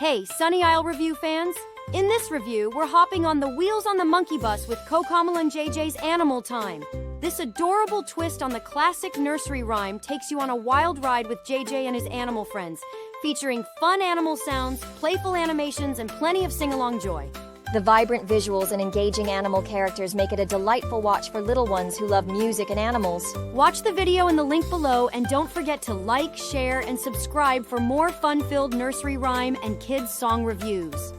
Hey, Sunny Isle Review fans! In this review, we're hopping on the Wheels on the Monkey Bus with CoComelon JJ's Animal Time. This adorable twist on the classic nursery rhyme takes you on a wild ride with JJ and his animal friends, featuring fun animal sounds, playful animations, and plenty of sing-along joy. The vibrant visuals and engaging animal characters make it a delightful watch for little ones who love music and animals. Watch the video in the link below and don't forget to like, share, and subscribe for more fun-filled nursery rhyme and kids song reviews.